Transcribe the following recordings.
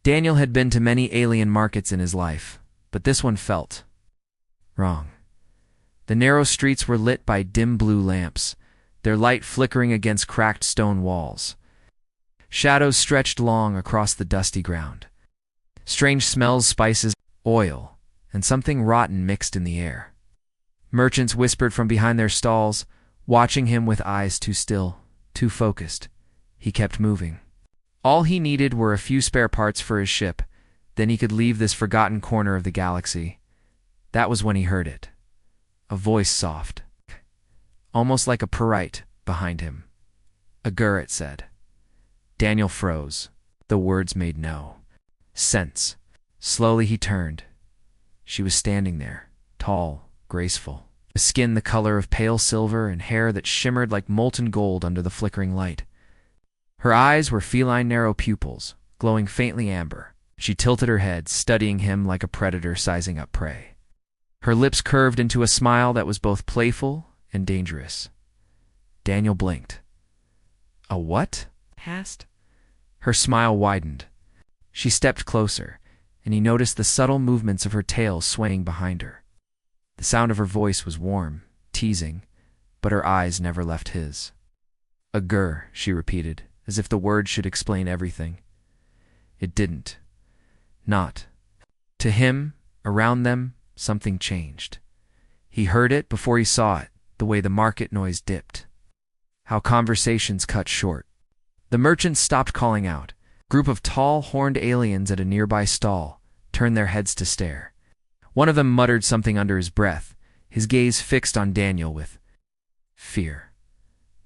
Daniel had been to many alien markets in his life, but this one felt wrong. The narrow streets were lit by dim blue lamps, their light flickering against cracked stone walls. Shadows stretched long across the dusty ground. Strange smells, spices, oil, and something rotten mixed in the air. Merchants whispered from behind their stalls, watching him with eyes too still, too focused. He kept moving. All he needed were a few spare parts for his ship, then he could leave this forgotten corner of the galaxy. That was when he heard it. A voice soft, almost like a Purr, behind him. "A gur," it said. Daniel froze. The words made no sense. Slowly he turned. She was standing there, tall, graceful, a skin the color of pale silver and hair that shimmered like molten gold under the flickering light. Her eyes were feline narrow pupils, glowing faintly amber. She tilted her head, studying him like a predator sizing up prey. Her lips curved into a smile that was both playful and dangerous. Daniel blinked. "A what?" asked. Her smile widened. She stepped closer, and he noticed the subtle movements of her tail swaying behind her. The sound of her voice was warm, teasing, but her eyes never left his. "A gur," she repeated, as if the word should explain everything. It didn't. Not. To him, around them, something changed. He heard it before he saw it, the way the market noise dipped. How conversations cut short. The merchants stopped calling out. A group of tall, horned aliens at a nearby stall turned their heads to stare. One of them muttered something under his breath, his gaze fixed on Daniel with fear.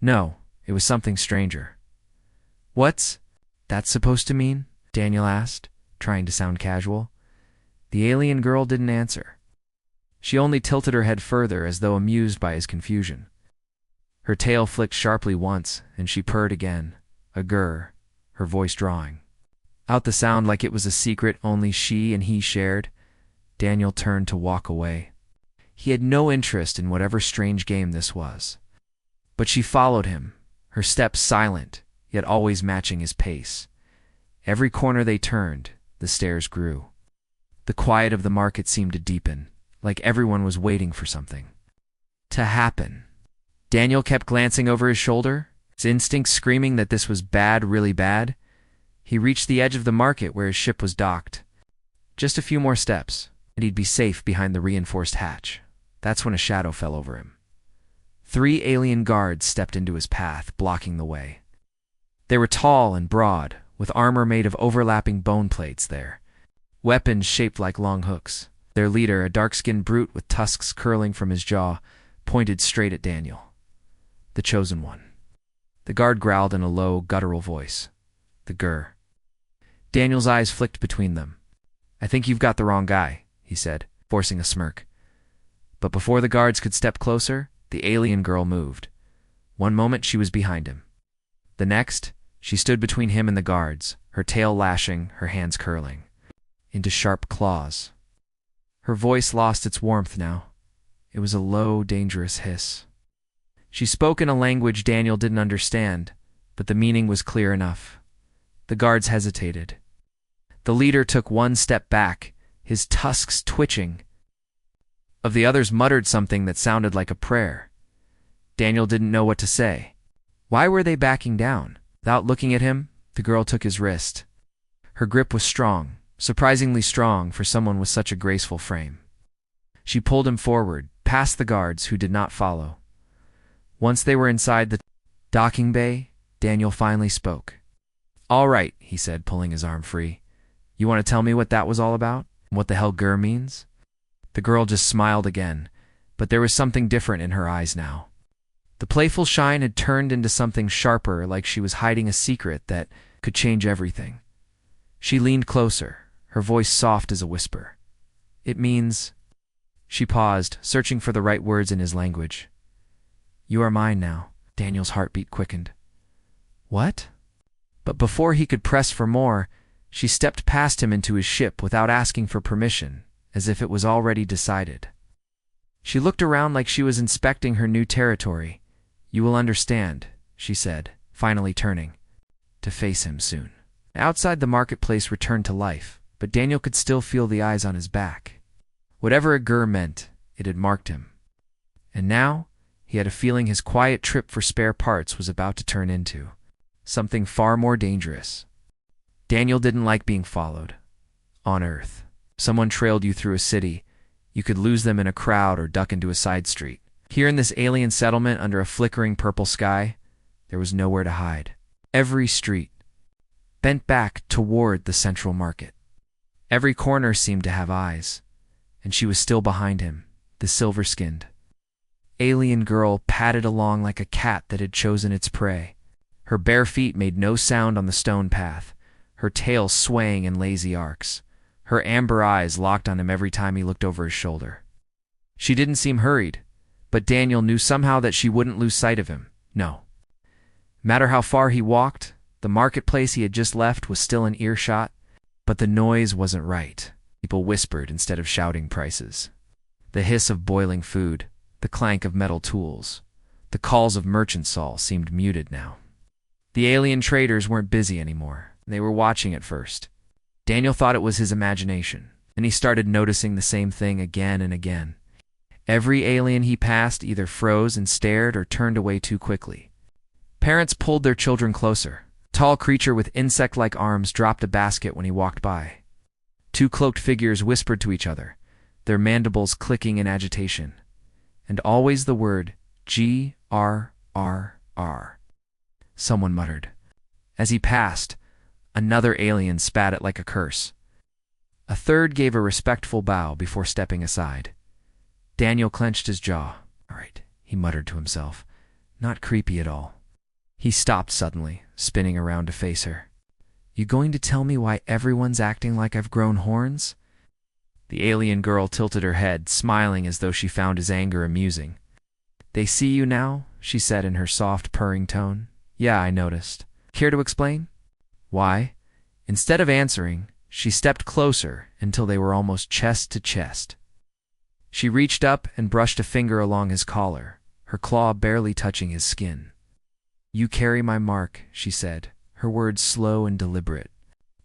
No, it was something stranger. "What's that supposed to mean?" Daniel asked, trying to sound casual. The alien girl didn't answer. She only tilted her head further as though amused by his confusion. Her tail flicked sharply once, and she purred again, a gur, her voice drawing out the sound like it was a secret only she and he shared. Daniel turned to walk away. He had no interest in whatever strange game this was. But she followed him, her steps silent, yet always matching his pace. Every corner they turned, the stares grew. The quiet of the market seemed to deepen, like everyone was waiting for something to happen. Daniel kept glancing over his shoulder, his instincts screaming that this was bad, really bad. He reached the edge of the market where his ship was docked. Just a few more steps, and he'd be safe behind the reinforced hatch. That's when a shadow fell over him. 3 alien guards stepped into his path, blocking the way. They were tall and broad, with armor made of overlapping bone plates there. Weapons shaped like long hooks. Their leader, a dark-skinned brute with tusks curling from his jaw, pointed straight at Daniel. The chosen one. The guard growled in a low, guttural voice. The gur. Daniel's eyes flicked between them. "I think you've got the wrong guy," he said, forcing a smirk. But before the guards could step closer, the alien girl moved. One moment she was behind him. The next, she stood between him and the guards, her tail lashing, her hands curling into sharp claws. Her voice lost its warmth now. It was a low, dangerous hiss. She spoke in a language Daniel didn't understand, but the meaning was clear enough. The guards hesitated. The leader took one step back, his tusks twitching. Of the others muttered something that sounded like a prayer. Daniel didn't know what to say. Why were they backing down? Without looking at him, the girl took his wrist. Her grip was strong, surprisingly strong for someone with such a graceful frame. She pulled him forward, past the guards who did not follow. Once they were inside the docking bay, Daniel finally spoke. "All right," he said, pulling his arm free. "You want to tell me what that was all about? What the hell gur means?" The girl just smiled again, but there was something different in her eyes now. The playful shine had turned into something sharper, like she was hiding a secret that could change everything. She leaned closer, her voice soft as a whisper. "It means..." She paused, searching for the right words in his language. "You are mine now." Daniel's heartbeat quickened. "What?" But before he could press for more, she stepped past him into his ship without asking for permission, as if it was already decided. She looked around like she was inspecting her new territory. "You will understand," she said, finally turning to face him soon. Outside, the marketplace returned to life, but Daniel could still feel the eyes on his back. Whatever a gur meant, it had marked him. And now, he had a feeling his quiet trip for spare parts was about to turn into something far more dangerous. Daniel didn't like being followed. On Earth, someone trailed you through a city. You could lose them in a crowd or duck into a side street. Here in this alien settlement under a flickering purple sky, there was nowhere to hide. Every street bent back toward the central market. Every corner seemed to have eyes, and she was still behind him, the silver-skinned alien girl padded along like a cat that had chosen its prey. Her bare feet made no sound on the stone path, her tail swaying in lazy arcs. Her amber eyes locked on him every time he looked over his shoulder. She didn't seem hurried, but Daniel knew somehow that she wouldn't lose sight of him. No matter how far he walked, the marketplace he had just left was still in earshot, but the noise wasn't right. People whispered instead of shouting prices. The hiss of boiling food, the clank of metal tools, the calls of merchants all seemed muted now. The alien traders weren't busy anymore. They were watching at first. Daniel thought it was his imagination, and he started noticing the same thing again and again. Every alien he passed either froze and stared or turned away too quickly. Parents pulled their children closer. A tall creature with insect-like arms dropped a basket when he walked by. Two cloaked figures whispered to each other, their mandibles clicking in agitation. And always the word G-R-R-R. Someone muttered. As he passed, another alien spat it like a curse. A third gave a respectful bow before stepping aside. Daniel clenched his jaw. All right, he muttered to himself. Not creepy at all. He stopped suddenly, spinning around to face her. You going to tell me why everyone's acting like I've grown horns? The alien girl tilted her head, smiling as though she found his anger amusing. They see you now, she said in her soft, purring tone. Yeah, I noticed. Care to explain? Why? Instead of answering, she stepped closer until they were almost chest to chest. She reached up and brushed a finger along his collar, her claw barely touching his skin. You carry my mark, she said, her words slow and deliberate.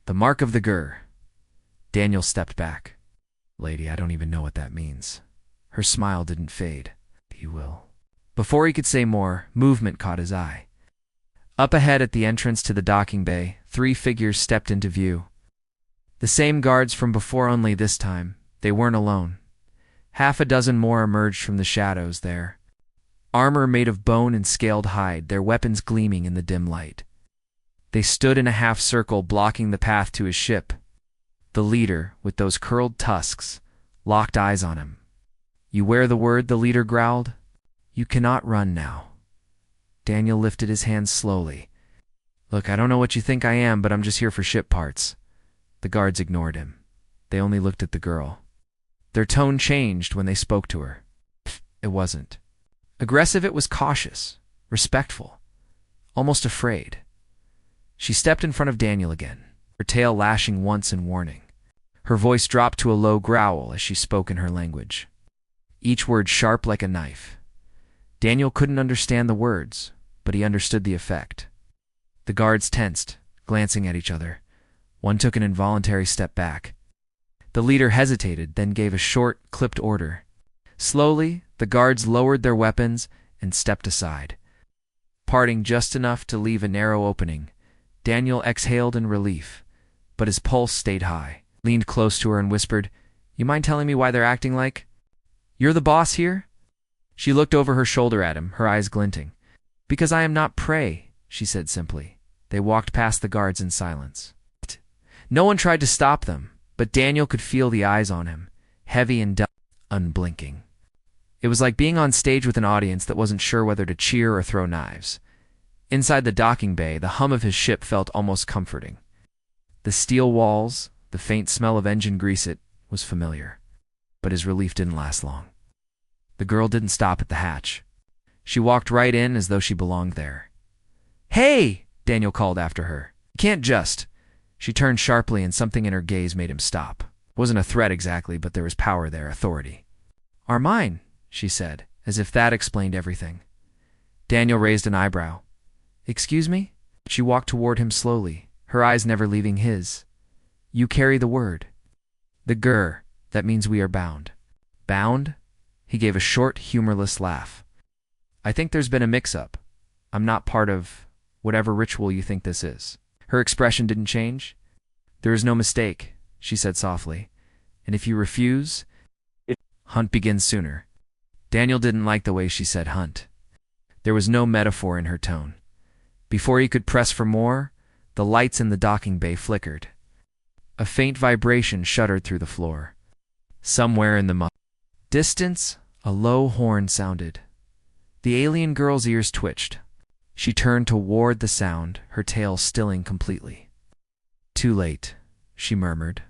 The mark of the gur. Daniel stepped back. Lady, I don't even know what that means. Her smile didn't fade. You will. Before he could say more, movement caught his eye. Up ahead at the entrance to the docking bay, 3 figures stepped into view. The same guards from before, only this time, they weren't alone. Half a dozen more emerged from the shadows there. Armor made of bone and scaled hide, their weapons gleaming in the dim light. They stood in a half-circle blocking the path to his ship. The leader, with those curled tusks, locked eyes on him. You wear the word, the leader growled. You cannot run now. Daniel lifted his hands slowly. Look, I don't know what you think I am, but I'm just here for ship parts. The guards ignored him. They only looked at the girl. Their tone changed when they spoke to her. It wasn't aggressive, it was cautious, respectful, almost afraid. She stepped in front of Daniel again, her tail lashing once in warning. Her voice dropped to a low growl as she spoke in her language, each word sharp like a knife. Daniel couldn't understand the words, but he understood the effect. The guards tensed, glancing at each other. One took an involuntary step back. The leader hesitated, then gave a short, clipped order. Slowly, the guards lowered their weapons and stepped aside. Parting just enough to leave a narrow opening, Daniel exhaled in relief, but his pulse stayed high. Leaned close to her and whispered, You mind telling me why they're acting like? You're the boss here? She looked over her shoulder at him, her eyes glinting. Because I am not prey, she said simply. They walked past the guards in silence. No one tried to stop them, but Daniel could feel the eyes on him, heavy and dull, unblinking. It was like being on stage with an audience that wasn't sure whether to cheer or throw knives. Inside the docking bay, the hum of his ship felt almost comforting. The steel walls, the faint smell of engine grease, it was familiar. But his relief didn't last long. The girl didn't stop at the hatch. She walked right in as though she belonged there. Hey! Daniel called after her. You can't just... She turned sharply and something in her gaze made him stop. It wasn't a threat exactly, but there was power there, authority. Are mine, she said, as if that explained everything. Daniel raised an eyebrow. Excuse me? She walked toward him slowly, her eyes never leaving his. You carry the word. The grr, that means we are bound. Bound? He gave a short, humorless laugh. I think there's been a mix-up. I'm not part of whatever ritual you think this is. Her expression didn't change. There is no mistake, she said softly. And if you refuse, hunt begins sooner. Daniel didn't like the way she said hunt. There was no metaphor in her tone. Before he could press for more, the lights in the docking bay flickered. A faint vibration shuddered through the floor. Somewhere in the distance, a low horn sounded. The alien girl's ears twitched. She turned toward the sound, her tail stilling completely. Too late, she murmured.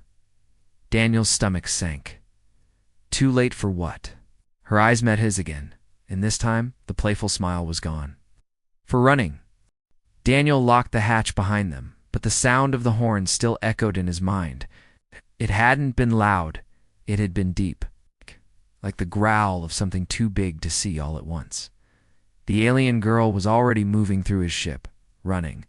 Daniel's stomach sank. Too late for what? Her eyes met his again, and this time the playful smile was gone. For running. Daniel locked the hatch behind them, but the sound of the horn still echoed in his mind. It hadn't been loud, it had been deep, like the growl of something too big to see all at once. The alien girl was already moving through his ship, running.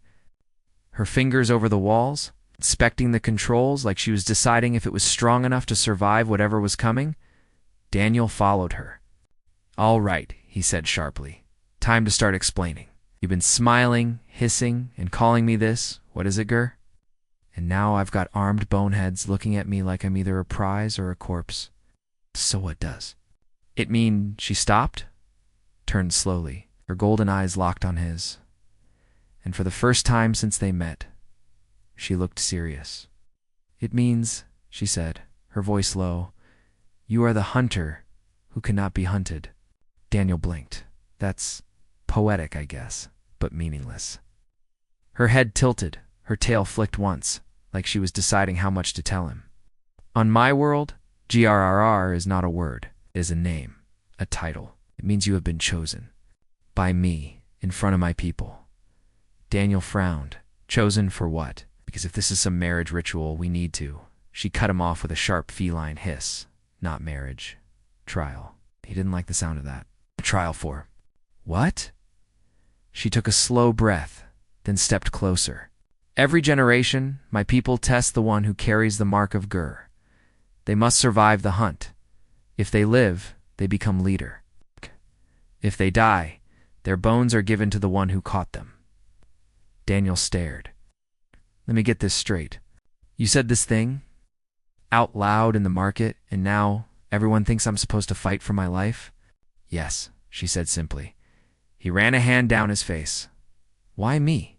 Her fingers over the walls, inspecting the controls like she was deciding if it was strong enough to survive whatever was coming. Daniel followed her. All right, he said sharply. Time to start explaining. You've been smiling, hissing, and calling me this. What is it, Gur? And now I've got armed boneheads looking at me like I'm either a prize or a corpse. So what does? It mean she stopped? Turned slowly, her golden eyes locked on his. And for the first time since they met, she looked serious. It means, she said, her voice low, you are the hunter who cannot be hunted. Daniel blinked. That's poetic, I guess, but meaningless. Her head tilted, her tail flicked once, like she was deciding how much to tell him. On my world, GRRR is not a word. It is a name, a title. It means you have been chosen. By me, in front of my people. Daniel frowned. Chosen for what? Because if this is some marriage ritual, we need to. She cut him off with a sharp feline hiss. Not marriage. Trial. He didn't like the sound of that. A trial for. What? She took a slow breath, then stepped closer. Every generation, my people test the one who carries the mark of Gur. They must survive the hunt. If they live, they become leader. If they die, their bones are given to the one who caught them. Daniel stared. Let me get this straight. You said this thing out loud in the market, and now everyone thinks I'm supposed to fight for my life? Yes, she said simply. He ran a hand down his face. Why me?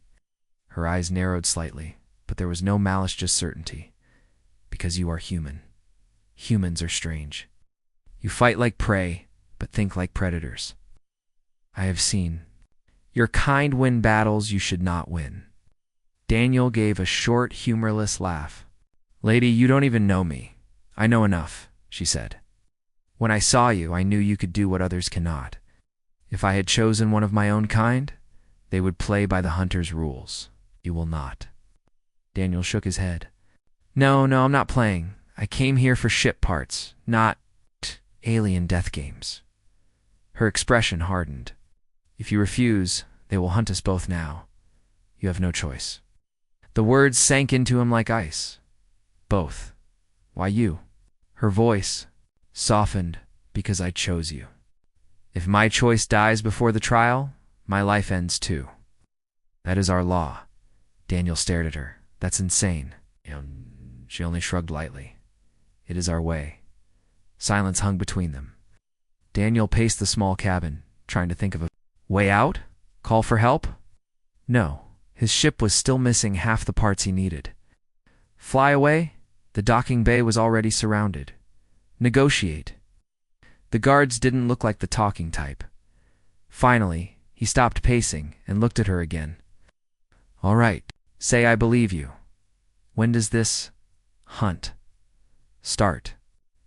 Her eyes narrowed slightly, but there was no malice, just certainty. Because you are human. Humans are strange. You fight like prey, but think like predators. I have seen. Your kind win battles you should not win. Daniel gave a short, humorless laugh. Lady, you don't even know me. I know enough, she said. When I saw you, I knew you could do what others cannot. If I had chosen one of my own kind, they would play by the hunter's rules. You will not. Daniel shook his head. No, I'm not playing. I came here for ship parts, not alien death games. Her expression hardened. If you refuse, they will hunt us both now. You have no choice. The words sank into him like ice. Both. Why you? Her voice softened because I chose you. If my choice dies before the trial, my life ends too. That is our law. Daniel stared at her. That's insane. She only shrugged lightly. It is our way. Silence hung between them. Daniel paced the small cabin, trying to think of a way out? Call for help? No. His ship was still missing half the parts he needed. Fly away? The docking bay was already surrounded. Negotiate. The guards didn't look like the talking type. Finally, he stopped pacing and looked at her again. All right, say I believe you. When does this hunt start?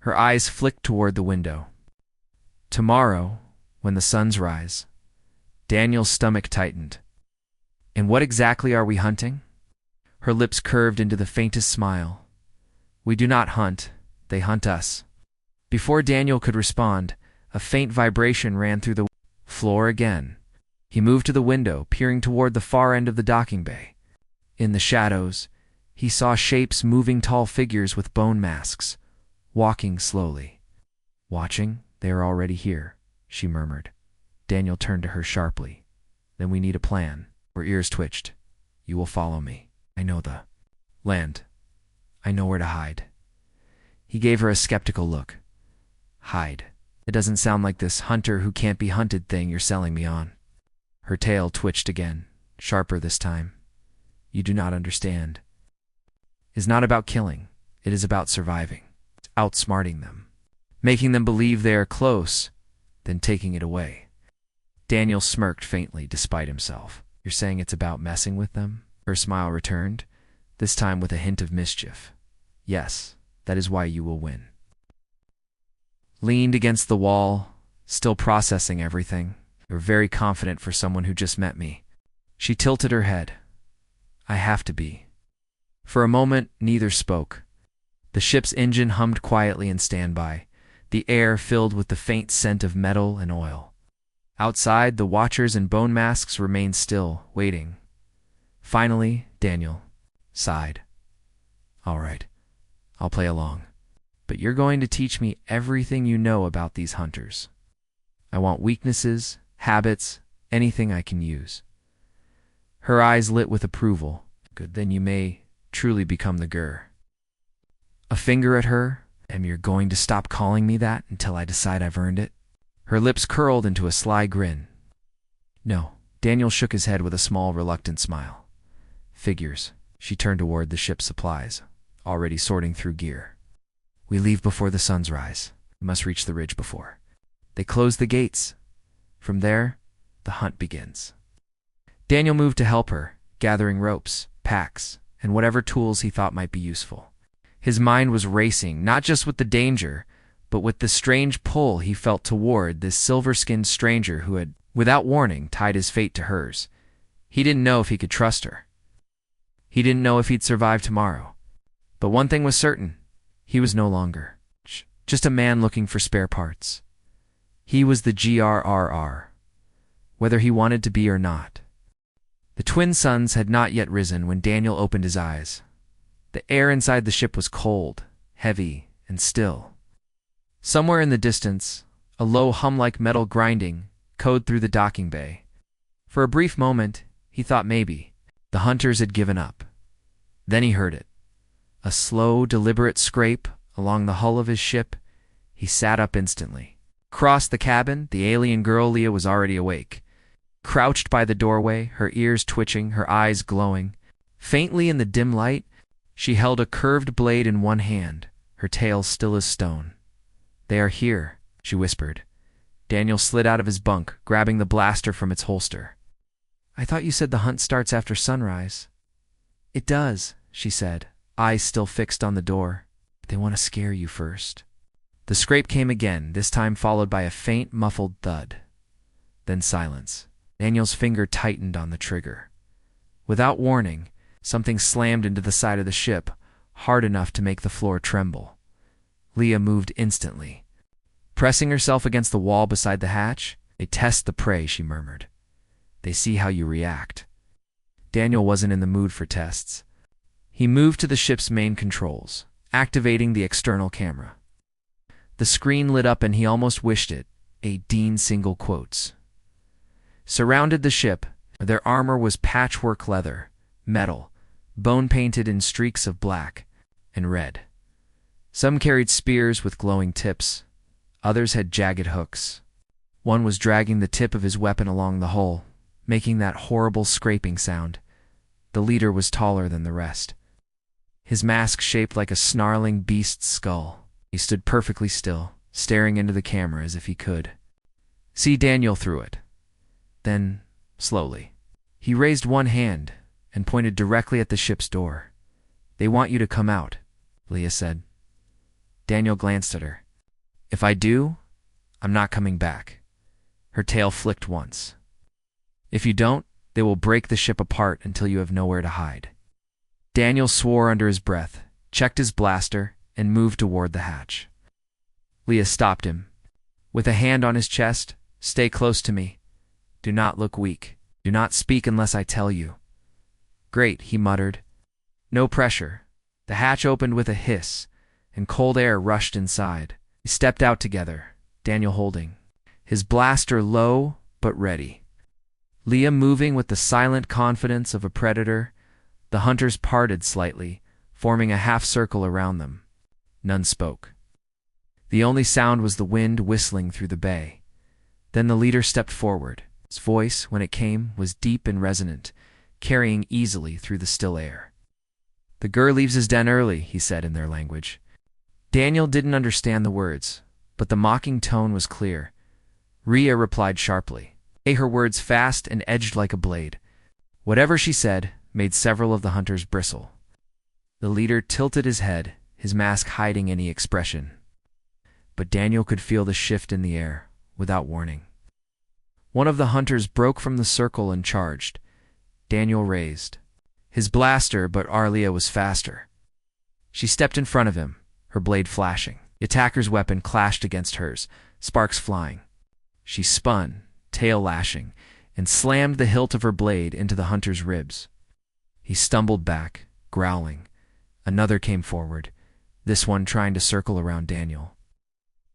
Her eyes flicked toward the window. Tomorrow, when the suns rise. Daniel's stomach tightened. And what exactly are we hunting? Her lips curved into the faintest smile. We do not hunt, they hunt us. Before Daniel could respond, a faint vibration ran through the floor again. He moved to the window, peering toward the far end of the docking bay. In the shadows, he saw shapes moving, tall figures with bone masks, walking slowly. "Watching? They are already here," she murmured. Daniel turned to her sharply. "Then we need a plan." Her ears twitched. "You will follow me. I know the land. I know where to hide." He gave her a skeptical look. "Hide? It doesn't sound like this hunter who can't be hunted thing you're selling me on." Her tail twitched again, sharper this time. "You do not understand. It is not about killing. It is about surviving. It's outsmarting them. Making them believe they are close, then taking it away." Daniel smirked faintly despite himself. "You're saying it's about messing with them?" Her smile returned, this time with a hint of mischief. "Yes, that is why you will win." Leaned against the wall, still processing everything. "You're very confident for someone who just met me." She tilted her head. "I have to be." For a moment, neither spoke. The ship's engine hummed quietly in standby, the air filled with the faint scent of metal and oil. Outside, the watchers in bone masks remained still, waiting. Finally, Daniel sighed. "All right, I'll play along. But you're going to teach me everything you know about these hunters. I want weaknesses, habits, anything I can use." Her eyes lit with approval. "Good, then you may truly become the Gur." A finger at her. "And you're going to stop calling me that until I decide I've earned it?" Her lips curled into a sly grin. "No." Daniel shook his head with a small, reluctant smile. "Figures." She turned toward the ship's supplies, already sorting through gear. "We leave before the sun's rise. We must reach the ridge before they close the gates. From there, the hunt begins." Daniel moved to help her, gathering ropes, packs, and whatever tools he thought might be useful. His mind was racing, not just with the danger, but with the strange pull he felt toward this silver-skinned stranger who had, without warning, tied his fate to hers. He didn't know if he could trust her. He didn't know if he'd survive tomorrow. But one thing was certain. He was no longer just a man looking for spare parts. He was the GRRR, whether he wanted to be or not. The twin suns had not yet risen when Daniel opened his eyes. The air inside the ship was cold, heavy, and still. Somewhere in the distance, a low hum-like metal grinding echoed through the docking bay. For a brief moment, he thought maybe the hunters had given up. Then he heard it. A slow, deliberate scrape along the hull of his ship. He sat up instantly. Across the cabin, the alien girl Leah was already awake. Crouched by the doorway, her ears twitching, her eyes glowing. Faintly in the dim light, she held a curved blade in one hand, her tail still as stone. "They are here," she whispered. Daniel slid out of his bunk, grabbing the blaster from its holster. "I thought you said the hunt starts after sunrise." "It does," she said, eyes still fixed on the door. "But they want to scare you first." The scrape came again, this time followed by a faint, muffled thud. Then silence. Daniel's finger tightened on the trigger. Without warning, something slammed into the side of the ship, hard enough to make the floor tremble. Leah moved instantly. Pressing herself against the wall beside the hatch, "They test the prey," she murmured. "They see how you react." Daniel wasn't in the mood for tests. He moved to the ship's main controls, activating the external camera. The screen lit up and he almost wished it, a Dean single quotes. Surrounded the ship, their armor was patchwork leather, metal, bone-painted in streaks of black and red. Some carried spears with glowing tips. Others had jagged hooks. One was dragging the tip of his weapon along the hull, making that horrible scraping sound. The leader was taller than the rest. His mask shaped like a snarling beast's skull. He stood perfectly still, staring into the camera as if he could see Daniel through it. Then, slowly, he raised one hand and pointed directly at the ship's door. "They want you to come out," Leah said. Daniel glanced at her. "If I do, I'm not coming back." Her tail flicked once. "If you don't, they will break the ship apart until you have nowhere to hide." Daniel swore under his breath, checked his blaster, and moved toward the hatch. Leah stopped him. With a hand on his chest, "Stay close to me. Do not look weak. Do not speak unless I tell you. Great, he muttered. No pressure. The hatch opened with a hiss, and cold air rushed inside. They stepped out together, Daniel holding his blaster low but ready. Leah moving with the silent confidence of a predator. The hunters parted slightly, forming a half circle around them. None spoke. The only sound was the wind whistling through the bay. Then the leader stepped forward. His voice, when it came, was deep and resonant, carrying easily through the still air. "The Gur leaves his den early," he said in their language. Daniel didn't understand the words, but the mocking tone was clear. Rhea replied sharply, her words fast and edged like a blade. Whatever she said made several of the hunters bristle. The leader tilted his head, his mask hiding any expression. But Daniel could feel the shift in the air, without warning. One of the hunters broke from the circle and charged. Daniel raised his blaster, but Arlia was faster. She stepped in front of him, her blade flashing. The attacker's weapon clashed against hers, sparks flying. She spun, tail lashing, and slammed the hilt of her blade into the hunter's ribs. He stumbled back, growling. Another came forward, this one trying to circle around Daniel.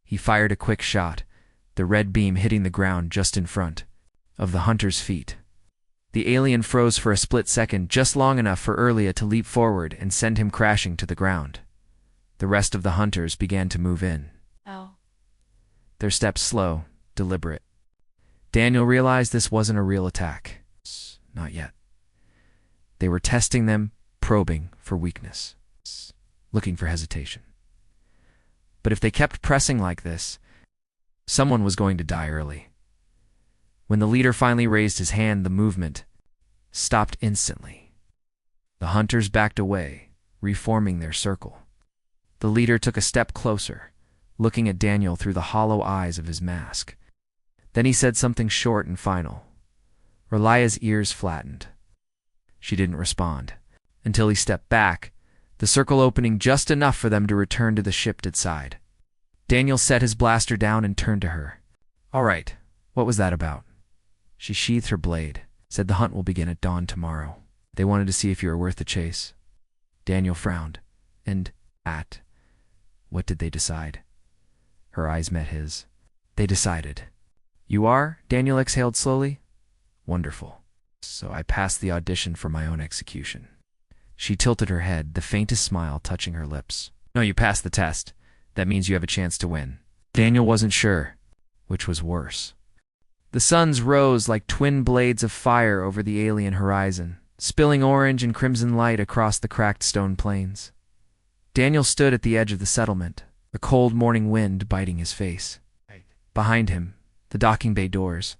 He fired a quick shot, the red beam hitting the ground just in front of the hunter's feet. The alien froze for a split second, just long enough for Arlia to leap forward and send him crashing to the ground. The rest of the hunters began to move in. Oh. Their steps slow, deliberate. Daniel realized this wasn't a real attack. Not yet. They were testing them, probing for weakness, looking for hesitation. But if they kept pressing like this, someone was going to die early. When the leader finally raised his hand, the movement stopped instantly. The hunters backed away, reforming their circle. The leader took a step closer, looking at Daniel through the hollow eyes of his mask. Then he said something short and final. Relia's ears flattened. She didn't respond. Until he stepped back, the circle opening just enough for them to return to the shifted side. Daniel set his blaster down and turned to her. "All right, what was that about?" She sheathed her blade, said, "The hunt will begin at dawn tomorrow. They wanted to see if you were worth the chase." Daniel frowned. "And what did they decide?" Her eyes met his. "They decided." "You are?" Daniel exhaled slowly. "Wonderful. So I passed the audition for my own execution." She tilted her head, the faintest smile touching her lips. "No, you passed the test. That means you have a chance to win." Daniel wasn't sure which was worse. The suns rose like twin blades of fire over the alien horizon, spilling orange and crimson light across the cracked stone plains. Daniel stood at the edge of the settlement, a cold morning wind biting his face. Behind him, the docking bay doors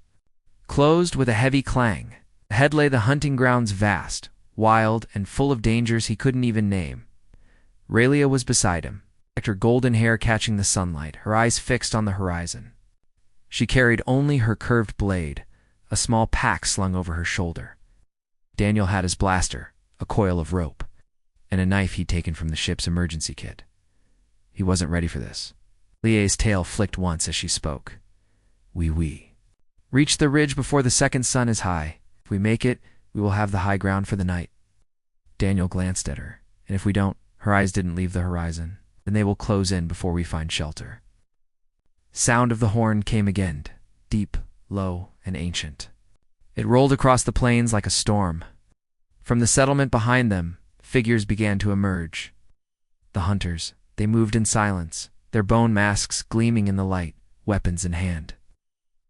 closed with a heavy clang. Ahead lay the hunting grounds, vast, wild, and full of dangers he couldn't even name. Raylia was beside him, her golden hair catching the sunlight, her eyes fixed on the horizon. She carried only her curved blade, a small pack slung over her shoulder. Daniel had his blaster, a coil of rope, and a knife he'd taken from the ship's emergency kit. He wasn't ready for this. Lie's tail flicked once as she spoke. We reach the ridge before the second sun is high. If we make it, we will have the high ground for the night." Daniel glanced at her. "And if we don't," her eyes didn't leave the horizon, "then they will close in before we find shelter." Sound of the horn came again, deep, low, and ancient. It rolled across the plains like a storm. From the settlement behind them, figures began to emerge. The hunters, they moved in silence, their bone masks gleaming in the light, weapons in hand.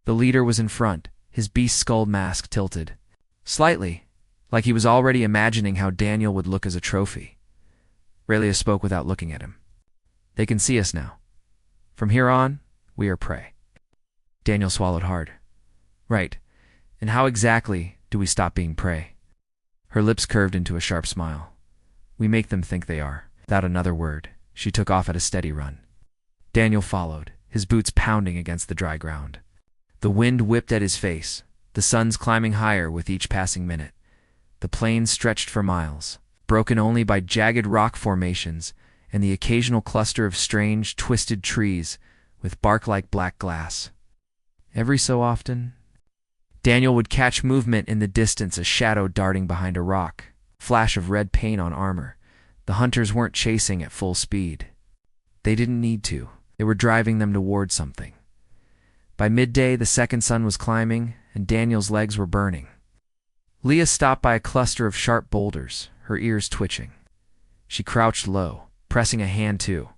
The leader was in front, his beast-skull mask tilted. Slightly, like he was already imagining how Daniel would look as a trophy. Raylia spoke without looking at him. "They can see us now. From here on, we are prey." Daniel swallowed hard. "Right. And how exactly do we stop being prey?" Her lips curved into a sharp smile. "We make them think they are." Without another word, she took off at a steady run. Daniel followed, his boots pounding against the dry ground. The wind whipped at his face, the suns climbing higher with each passing minute. The plains stretched for miles, broken only by jagged rock formations and the occasional cluster of strange, twisted trees with bark like black glass. Every so often, Daniel would catch movement in the distance, a shadow darting behind a rock, Flash of red paint on armor. The hunters weren't chasing at full speed. They didn't need to. They were driving them toward something. By midday, the second sun was climbing, and Daniel's legs were burning. Leah stopped by a cluster of sharp boulders, her ears twitching. She crouched low, pressing a hand to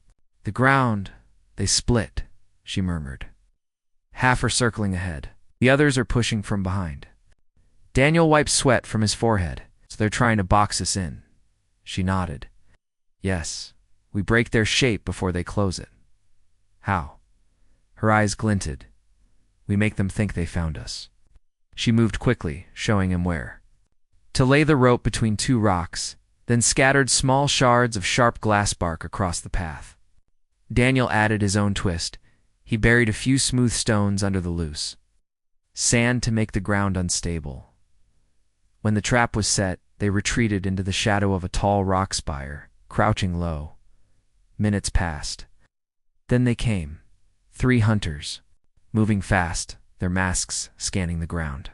the ground. They split, she murmured. Half are circling ahead. The others are pushing from behind. Daniel wiped sweat from his forehead. So they're trying to box us in. She nodded. Yes, we break their shape before they close it. How? Her eyes glinted. We make them think they found us. She moved quickly, showing him where to lay the rope between two rocks, then scattered small shards of sharp glass bark across the path. Daniel added his own twist. He buried a few smooth stones under the loose sand to make the ground unstable. When the trap was set, they retreated into the shadow of a tall rock spire, crouching low. Minutes passed. Then they came. 3 hunters, moving fast, their masks scanning the ground.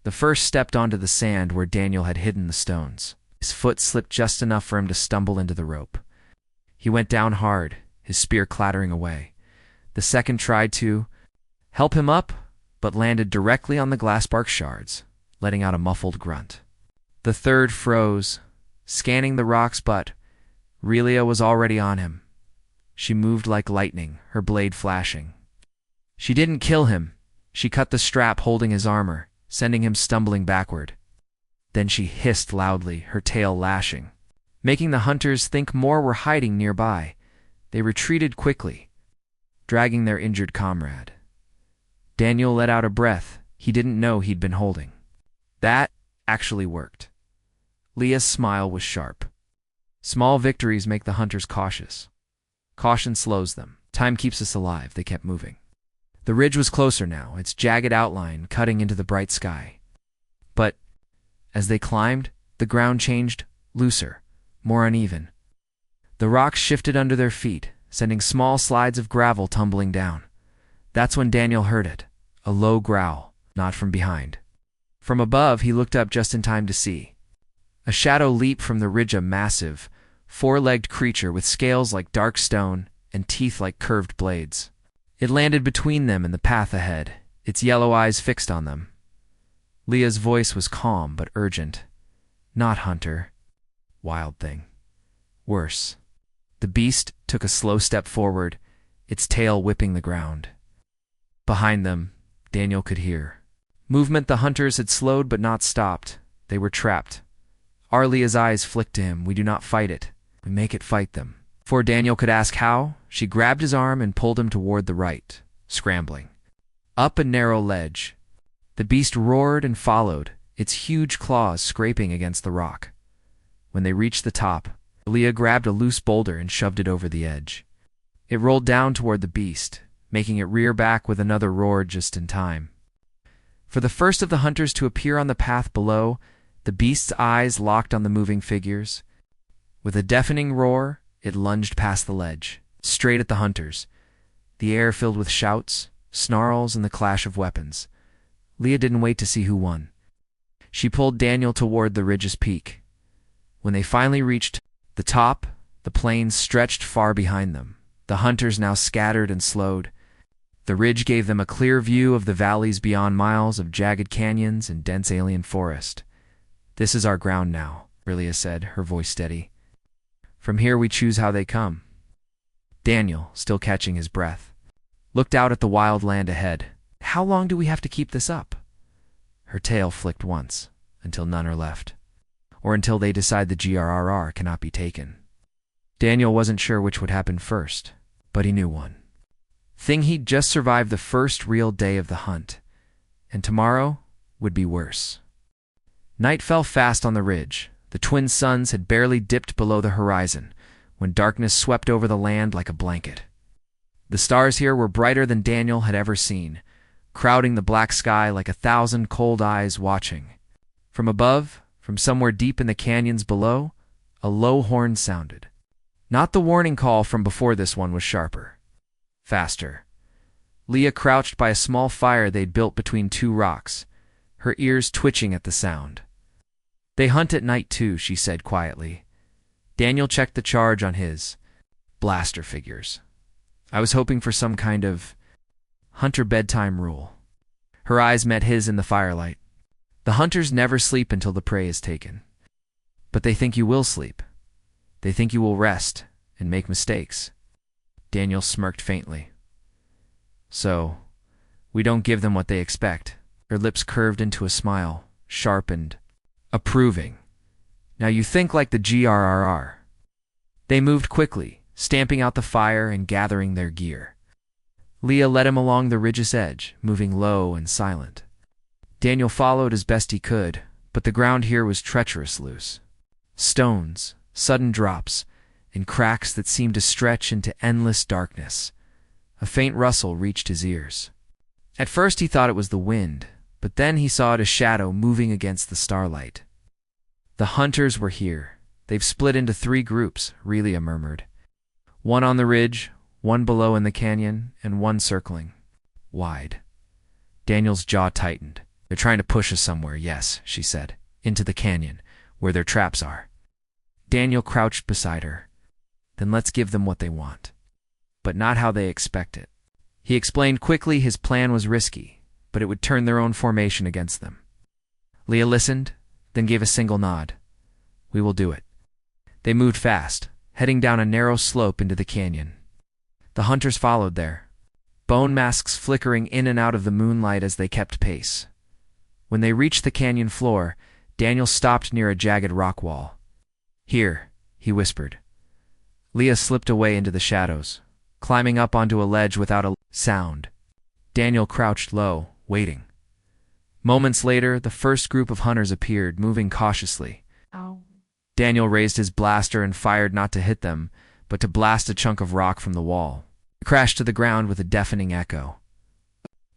The first stepped onto the sand where Daniel had hidden the stones. His foot slipped just enough for him to stumble into the rope. He went down hard, his spear clattering away. The second tried to help him up, but landed directly on the glassbark shards, letting out a muffled grunt. The third froze, scanning the rocks, but Relia was already on him. She moved like lightning, her blade flashing. She didn't kill him. She cut the strap holding his armor, sending him stumbling backward. Then she hissed loudly, her tail lashing, making the hunters think more were hiding nearby. They retreated quickly, dragging their injured comrade. Daniel let out a breath he didn't know he'd been holding. That actually worked. Leah's smile was sharp. Small victories make the hunters cautious. Caution slows them. Time keeps us alive, they kept moving. The ridge was closer now, its jagged outline cutting into the bright sky. But as they climbed, the ground changed, looser, more uneven. The rocks shifted under their feet, sending small slides of gravel tumbling down. That's when Daniel heard it, a low growl, not from behind. From above, he looked up just in time to see a shadow leap from the ridge, a massive, 4-legged creature with scales like dark stone and teeth like curved blades. It landed between them and the path ahead, its yellow eyes fixed on them. Leah's voice was calm but urgent. Not hunter. Wild thing. Worse. The beast took a slow step forward, its tail whipping the ground. Behind them, Daniel could hear movement. The hunters had slowed but not stopped. They were trapped. Arlia's eyes flicked to him. We do not fight it. We make it fight them. Before Daniel could ask how, she grabbed his arm and pulled him toward the right, scrambling. Up a narrow ledge. The beast roared and followed, its huge claws scraping against the rock. When they reached the top, Leah grabbed a loose boulder and shoved it over the edge. It rolled down toward the beast, making it rear back with another roar just in time. For the first of the hunters to appear on the path below, the beast's eyes locked on the moving figures. With a deafening roar, it lunged past the ledge, straight at the hunters, the air filled with shouts, snarls, and the clash of weapons. Leah didn't wait to see who won. She pulled Daniel toward the ridge's peak. When they finally reached the top, the plains stretched far behind them. The hunters now scattered and slowed. The ridge gave them a clear view of the valleys beyond, miles of jagged canyons and dense alien forest. This is our ground now, Relia said, her voice steady. From here we choose how they come. Daniel, still catching his breath, looked out at the wild land ahead. How long do we have to keep this up? Her tail flicked once, until none are left, or until they decide the GRRR cannot be taken. Daniel wasn't sure which would happen first, but he knew one thing: he'd just survived the first real day of the hunt, and tomorrow would be worse. Night fell fast on the ridge. The twin suns had barely dipped below the horizon when darkness swept over the land like a blanket. The stars here were brighter than Daniel had ever seen, crowding the black sky like 1,000 cold eyes watching. From above, from somewhere deep in the canyons below, a low horn sounded. Not the warning call from before. This one was sharper. Faster. Leah crouched by a small fire they'd built between two rocks, her ears twitching at the sound. They hunt at night too, she said quietly. Daniel checked the charge on his blaster figures. I was hoping for some kind of hunter bedtime rule. Her eyes met his in the firelight. The hunters never sleep until the prey is taken. But they think you will sleep. They think you will rest and make mistakes. Daniel smirked faintly. So, we don't give them what they expect. Her lips curved into a smile, sharp and approving. Now you think like the GRRR. They moved quickly, stamping out the fire and gathering their gear. Leah led him along the ridge's edge, moving low and silent. Daniel followed as best he could, but the ground here was treacherous loose. Stones, sudden drops, and cracks that seemed to stretch into endless darkness. A faint rustle reached his ears. At first he thought it was the wind, but then he saw it a shadow moving against the starlight. The hunters were here. They've split into 3 groups, Relia murmured. One on the ridge, one below in the canyon, and one circling. Wide. Daniel's jaw tightened. They're trying to push us somewhere, yes, she said. Into the canyon, where their traps are. Daniel crouched beside her. Then let's give them what they want. But not how they expect it. He explained quickly his plan was risky, but it would turn their own formation against them. Leah listened, then gave a single nod. We will do it. They moved fast, heading down a narrow slope into the canyon. The hunters followed there, bone masks flickering in and out of the moonlight as they kept pace. When they reached the canyon floor, Daniel stopped near a jagged rock wall. Here, he whispered. Leah slipped away into the shadows, climbing up onto a ledge without a sound. Daniel crouched low, waiting. Moments later, the first group of hunters appeared, moving cautiously. Ow. Daniel raised his blaster and fired not to hit them, but to blast a chunk of rock from the wall. It crashed to the ground with a deafening echo.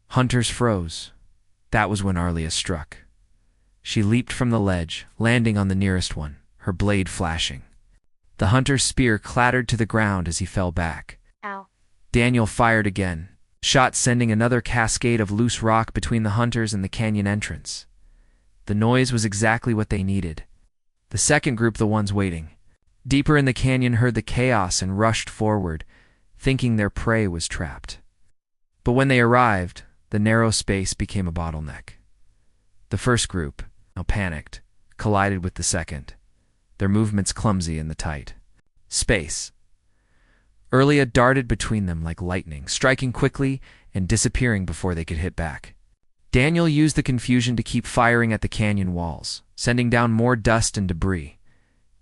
Hunters froze. That was when Arlia struck. She leaped from the ledge, landing on the nearest one, her blade flashing. The hunter's spear clattered to the ground as he fell back. Ow. Daniel fired again, shot sending another cascade of loose rock between the hunters and the canyon entrance. The noise was exactly what they needed. The second group, the ones waiting, deeper in the canyon, heard the chaos and rushed forward, thinking their prey was trapped. But when they arrived, the narrow space became a bottleneck. The first group, now panicked, collided with the second, their movements clumsy in the tight space. Arlia darted between them like lightning, striking quickly and disappearing before they could hit back. Daniel used the confusion to keep firing at the canyon walls, sending down more dust and debris.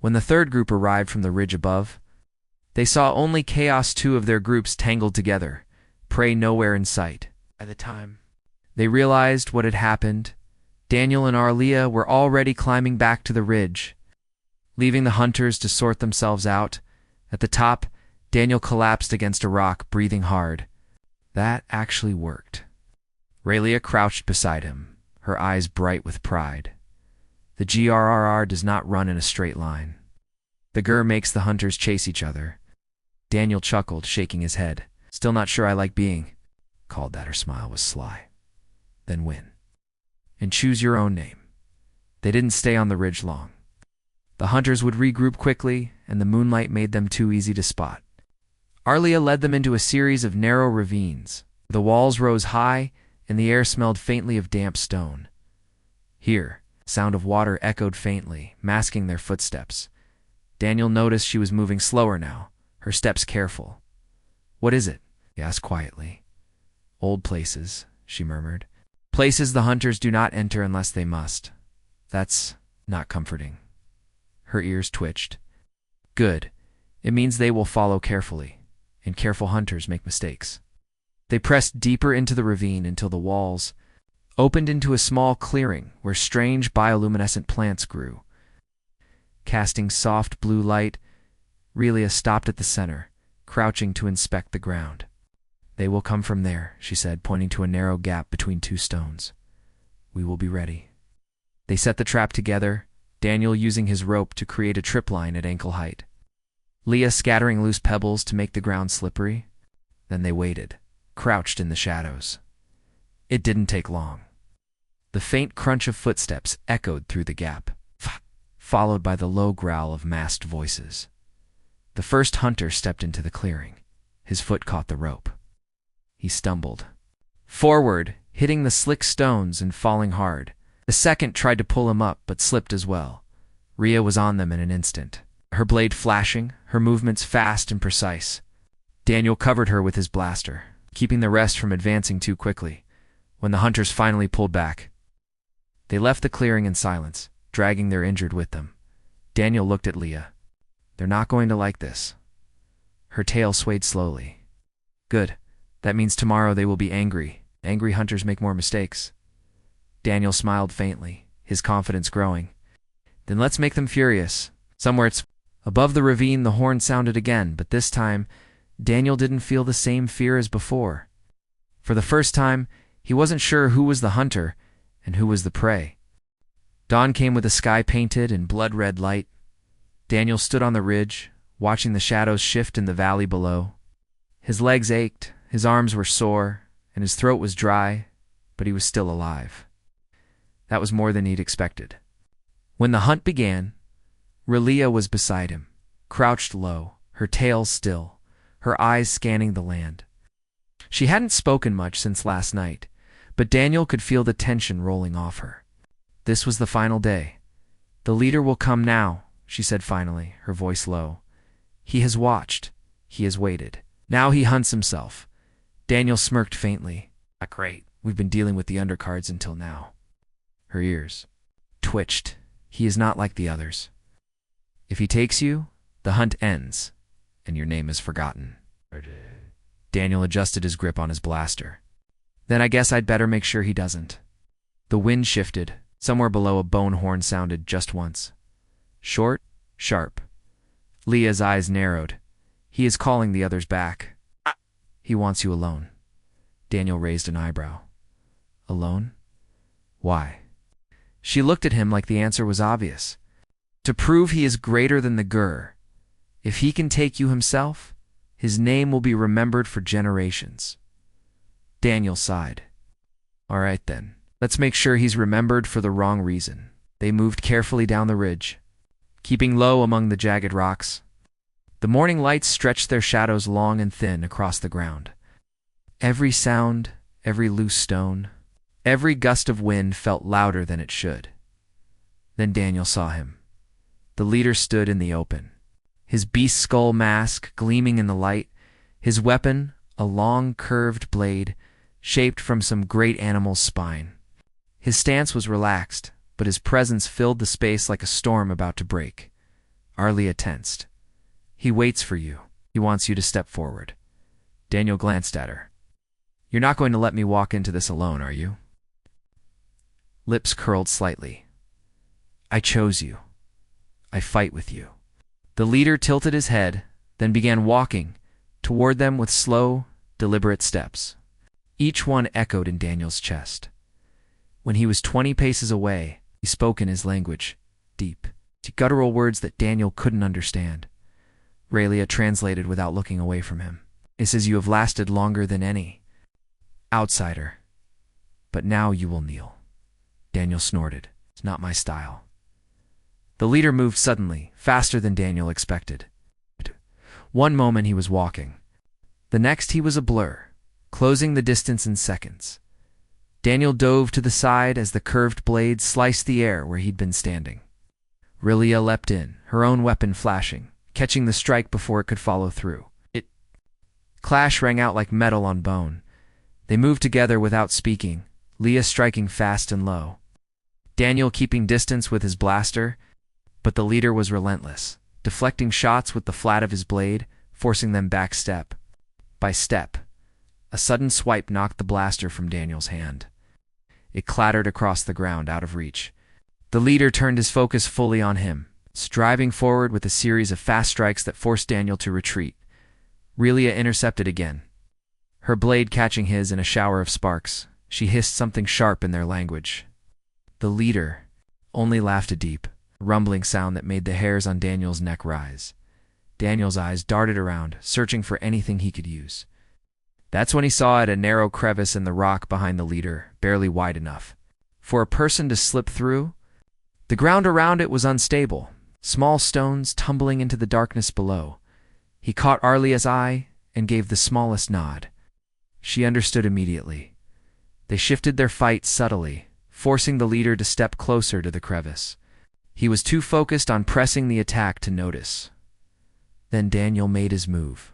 When the third group arrived from the ridge above, they saw only chaos. 2 of their groups tangled together, prey nowhere in sight. By the time they realized what had happened, Daniel and Arlia were already climbing back to the ridge, leaving the hunters to sort themselves out. At the top, Daniel collapsed against a rock, breathing hard. That actually worked. Relia crouched beside him, her eyes bright with pride. The GRRR does not run in a straight line. The GR makes the hunters chase each other. Daniel chuckled, shaking his head. Still not sure I like being called that. Her smile was sly. Then win. And choose your own name. They didn't stay on the ridge long. The hunters would regroup quickly, and the moonlight made them too easy to spot. Arlia led them into a series of narrow ravines. The walls rose high, and the air smelled faintly of damp stone. Here, sound of water echoed faintly, masking their footsteps. Daniel noticed she was moving slower now, her steps careful. What is it? He asked quietly. Old places, she murmured. Places the hunters do not enter unless they must. That's not comforting. Her ears twitched. Good. It means they will follow carefully, and careful hunters make mistakes. They pressed deeper into the ravine until the walls opened into a small clearing where strange bioluminescent plants grew. Casting soft blue light, Relia stopped at the center, crouching to inspect the ground. They will come from there, she said, pointing to a narrow gap between 2 stones. We will be ready. They set the trap together, Daniel using his rope to create a tripline at ankle height. Leah scattering loose pebbles to make the ground slippery. Then they waited, crouched in the shadows. It didn't take long. The faint crunch of footsteps echoed through the gap. followed by the low growl of masked voices. The first hunter stepped into the clearing. His foot caught the rope. He stumbled forward, hitting the slick stones and falling hard. The second tried to pull him up, but slipped as well. Rhea was on them in an instant, her blade flashing, her movements fast and precise. Daniel covered her with his blaster, keeping the rest from advancing too quickly. When the hunters finally pulled back, they left the clearing in silence, dragging their injured with them. Daniel looked at Leah. They're not going to like this. Her tail swayed slowly. Good. That means tomorrow they will be angry. Angry hunters make more mistakes. Daniel smiled faintly, his confidence growing. Then let's make them furious. Somewhere it's above the ravine, the horn sounded again, but this time Daniel didn't feel the same fear as before. For the first time, he wasn't sure who was the hunter and who was the prey. Dawn came with the sky painted in blood-red light. Daniel stood on the ridge, watching the shadows shift in the valley below. His legs ached, his arms were sore, and his throat was dry, but he was still alive. That was more than he'd expected. When the hunt began, Rhea was beside him, crouched low, her tail still, her eyes scanning the land. She hadn't spoken much since last night, but Daniel could feel the tension rolling off her. This was the final day. The leader will come now, she said finally, her voice low. He has watched. He has waited. Now he hunts himself. Daniel smirked faintly. Not great. We've been dealing with the undercards until now. Her ears twitched. He is not like the others. If he takes you, the hunt ends, and your name is forgotten. Daniel adjusted his grip on his blaster. Then I guess I'd better make sure he doesn't. The wind shifted. Somewhere below, a bone horn sounded just once. Short, sharp. Leah's eyes narrowed. He is calling the others back. He wants you alone. Daniel raised an eyebrow. Alone? Why? She looked at him like the answer was obvious. To prove he is greater than the Gur. If he can take you himself, his name will be remembered for generations. Daniel sighed. All right then. Let's make sure he's remembered for the wrong reason. They moved carefully down the ridge, keeping low among the jagged rocks. The morning lights stretched their shadows long and thin across the ground. Every sound, every loose stone, every gust of wind felt louder than it should. Then Daniel saw him. The leader stood in the open, his beast skull mask gleaming in the light, his weapon, a long curved blade, shaped from some great animal's spine. His stance was relaxed, but his presence filled the space like a storm about to break. Arlia tensed. He waits for you. He wants you to step forward. Daniel glanced at her. You're not going to let me walk into this alone, are you? Lips curled slightly. I chose you. I fight with you. The leader tilted his head, then began walking toward them with slow, deliberate steps. Each one echoed in Daniel's chest. When he was 20 paces away, he spoke in his language, deep, guttural words that Daniel couldn't understand. Rhea translated without looking away from him. It says you have lasted longer than any outsider. But now you will kneel. Daniel snorted. It's not my style. The leader moved suddenly, faster than Daniel expected. One moment he was walking. The next he was a blur, closing the distance in seconds. Daniel dove to the side as the curved blade sliced the air where he'd been standing. Rhea leapt in, her own weapon flashing, catching the strike before it could follow through. Clash rang out like metal on bone. They moved together without speaking, Leah striking fast and low. Daniel keeping distance with his blaster, but the leader was relentless, deflecting shots with the flat of his blade, forcing them back step by step. A sudden swipe knocked the blaster from Daniel's hand. It clattered across the ground, out of reach. The leader turned his focus fully on him, striving forward with a series of fast strikes that forced Daniel to retreat. Rhea intercepted again, her blade catching his in a shower of sparks. She hissed something sharp in their language. The leader only laughed a deep, rumbling sound that made the hairs on Daniel's neck rise. Daniel's eyes darted around, searching for anything he could use. That's when he saw a narrow crevice in the rock behind the leader, barely wide enough for a person to slip through. The ground around it was unstable, small stones tumbling into the darkness below. He caught Arlia's eye and gave the smallest nod. She understood immediately. They shifted their fight subtly, forcing the leader to step closer to the crevice. He was too focused on pressing the attack to notice. Then Daniel made his move.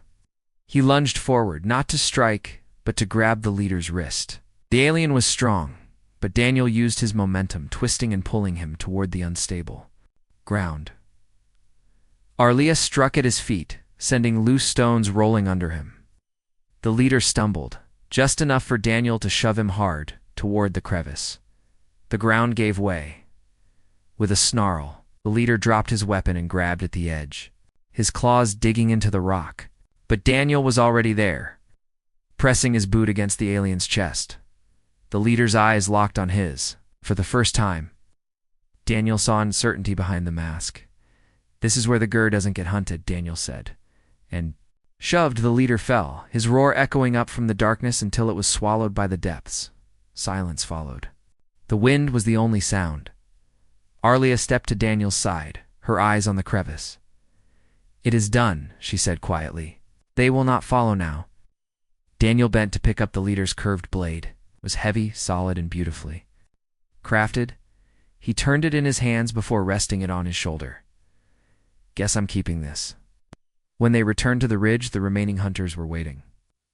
He lunged forward, not to strike, but to grab the leader's wrist. The alien was strong, but Daniel used his momentum, twisting and pulling him toward the unstable ground. Arlia struck at his feet, sending loose stones rolling under him. The leader stumbled, just enough for Daniel to shove him hard toward the crevice. The ground gave way. With a snarl, the leader dropped his weapon and grabbed at the edge, his claws digging into the rock. But Daniel was already there, pressing his boot against the alien's chest. The leader's eyes locked on his. For the first time, Daniel saw uncertainty behind the mask. "This is where the Gur doesn't get hunted," Daniel said, and shoved. The leader fell, his roar echoing up from the darkness until it was swallowed by the depths. Silence followed. The wind was the only sound. Arlia stepped to Daniel's side, her eyes on the crevice. "It is done," she said quietly. "They will not follow now." Daniel bent to pick up the leader's curved blade. It was heavy, solid, and beautifully crafted. He turned it in his hands before resting it on his shoulder. "Guess I'm keeping this." When they returned to the ridge, the remaining hunters were waiting.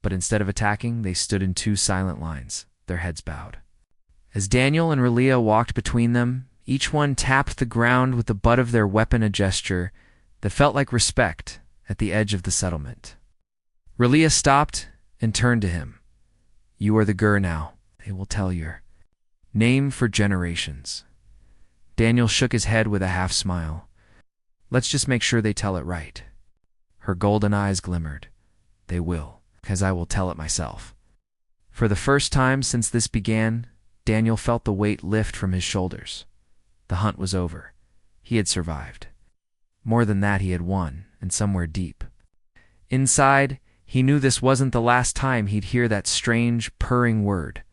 But instead of attacking, they stood in two silent lines, their heads bowed. As Daniel and Relia walked between them, each one tapped the ground with the butt of their weapon, a gesture that felt like respect at the edge of the settlement. Relia stopped and turned to him. "You are the Gur now. They will tell your name for generations." Daniel shook his head with a half-smile. "Let's just make sure they tell it right." Her golden eyes glimmered. "They will, because I will tell it myself." For the first time since this began, Daniel felt the weight lift from his shoulders. The hunt was over. He had survived. More than that, he had won, and somewhere deep inside, he knew this wasn't the last time he'd hear that strange, purring word.